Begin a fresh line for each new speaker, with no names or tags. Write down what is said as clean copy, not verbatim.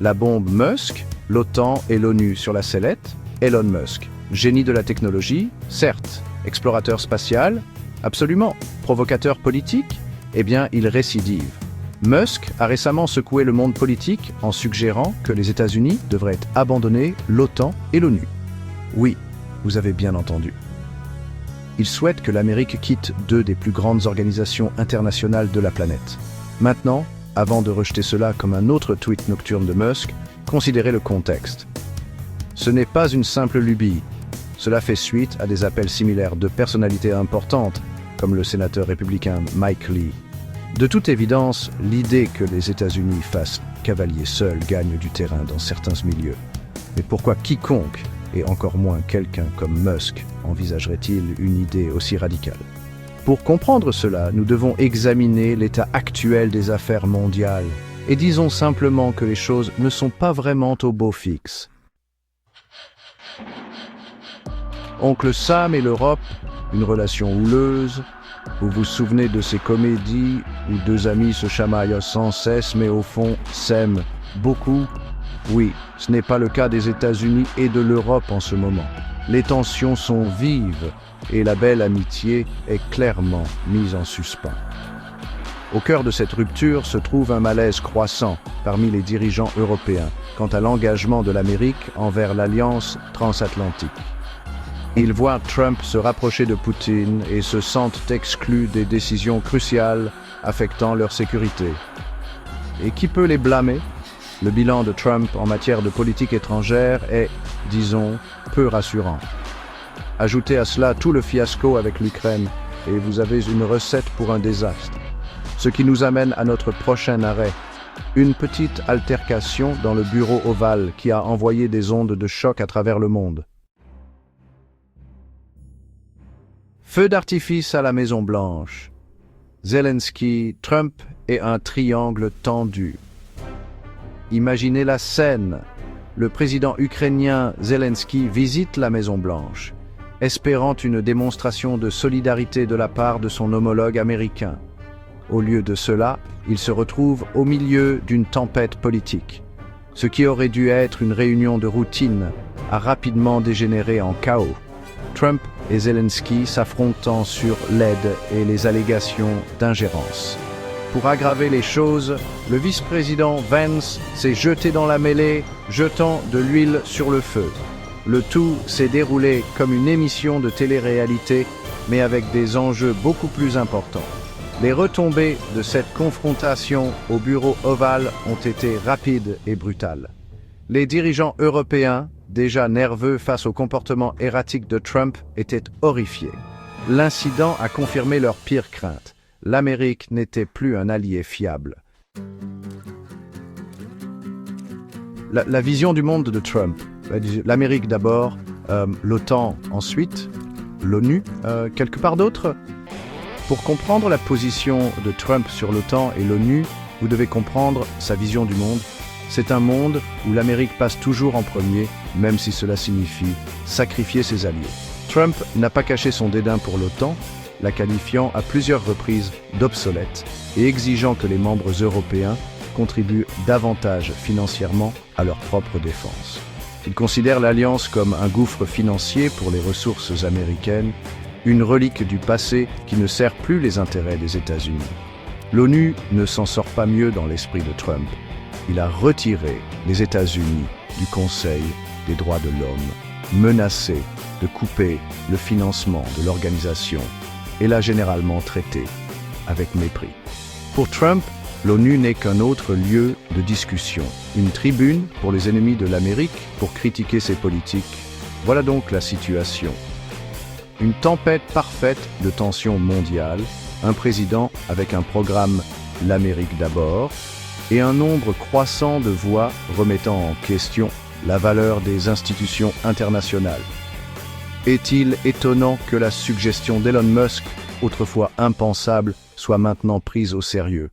La bombe Musk, l'OTAN et l'ONU sur la sellette, Elon Musk. Génie de la technologie, certes. Explorateur spatial, absolument. Provocateur politique, eh bien, il récidive. Musk a récemment secoué le monde politique en suggérant que les États-Unis devraient abandonner l'OTAN et l'ONU. Oui, vous avez bien entendu. Il souhaite que l'Amérique quitte deux des plus grandes organisations internationales de la planète. Maintenant, avant de rejeter cela comme un autre tweet nocturne de Musk, considérez le contexte. Ce n'est pas une simple lubie. Cela fait suite à des appels similaires de personnalités importantes, comme le sénateur républicain Mike Lee. De toute évidence, l'idée que les États-Unis fassent cavalier seul gagne du terrain dans certains milieux. Mais pourquoi quiconque, et encore moins quelqu'un comme Musk, envisagerait-il une idée aussi radicale? Pour comprendre cela, nous devons examiner l'état actuel des affaires mondiales, et disons simplement que les choses ne sont pas vraiment au beau fixe. Oncle Sam et l'Europe, une relation houleuse. Vous vous souvenez de ces comédies où deux amis se chamaillent sans cesse mais au fond s'aiment beaucoup? Oui, ce n'est pas le cas des États-Unis et de l'Europe en ce moment. Les tensions sont vives et la belle amitié est clairement mise en suspens. Au cœur de cette rupture se trouve un malaise croissant parmi les dirigeants européens quant à l'engagement de l'Amérique envers l'Alliance transatlantique. Ils voient Trump se rapprocher de Poutine et se sentent exclus des décisions cruciales affectant leur sécurité. Et qui peut les blâmer? Le bilan de Trump en matière de politique étrangère est, disons, peu rassurant. Ajoutez à cela tout le fiasco avec l'Ukraine et vous avez une recette pour un désastre. Ce qui nous amène à notre prochain arrêt. Une petite altercation dans le bureau ovale qui a envoyé des ondes de choc à travers le monde. Feu d'artifice à la Maison-Blanche. Zelensky, Trump et un triangle tendu. Imaginez la scène. Le président ukrainien Zelensky visite la Maison-Blanche, espérant une démonstration de solidarité de la part de son homologue américain. Au lieu de cela, il se retrouve au milieu d'une tempête politique. Ce qui aurait dû être une réunion de routine a rapidement dégénéré en chaos. Trump et Zelensky s'affrontant sur l'aide et les allégations d'ingérence. Pour aggraver les choses, le vice-président Vance s'est jeté dans la mêlée, jetant de l'huile sur le feu. Le tout s'est déroulé comme une émission de télé-réalité, mais avec des enjeux beaucoup plus importants. Les retombées de cette confrontation au bureau ovale ont été rapides et brutales. Les dirigeants européens, déjà nerveux face au comportement erratique de Trump, étaient horrifiés. L'incident a confirmé leurs pires craintes. L'Amérique n'était plus un allié fiable. La vision du monde de Trump. L'Amérique d'abord, l'OTAN ensuite, l'ONU quelque part d'autre. Pour comprendre la position de Trump sur l'OTAN et l'ONU, vous devez comprendre sa vision du monde. C'est un monde où l'Amérique passe toujours en premier, même si cela signifie sacrifier ses alliés. Trump n'a pas caché son dédain pour l'OTAN, la qualifiant à plusieurs reprises d'obsolète et exigeant que les membres européens contribuent davantage financièrement à leur propre défense. Il considère l'alliance comme un gouffre financier pour les ressources américaines, une relique du passé qui ne sert plus les intérêts des États-Unis. L'ONU ne s'en sort pas mieux dans l'esprit de Trump. Il a retiré les États-Unis du Conseil des droits de l'homme, menacé de couper le financement de l'organisation et l'a généralement traité avec mépris. Pour Trump, l'ONU n'est qu'un autre lieu de discussion, une tribune pour les ennemis de l'Amérique pour critiquer ses politiques. Voilà donc la situation. Une tempête parfaite de tensions mondiales, un président avec un programme « L'Amérique d'abord » et un nombre croissant de voix remettant en question la valeur des institutions internationales. Est-il étonnant que la suggestion d'Elon Musk, autrefois impensable, soit maintenant prise au sérieux?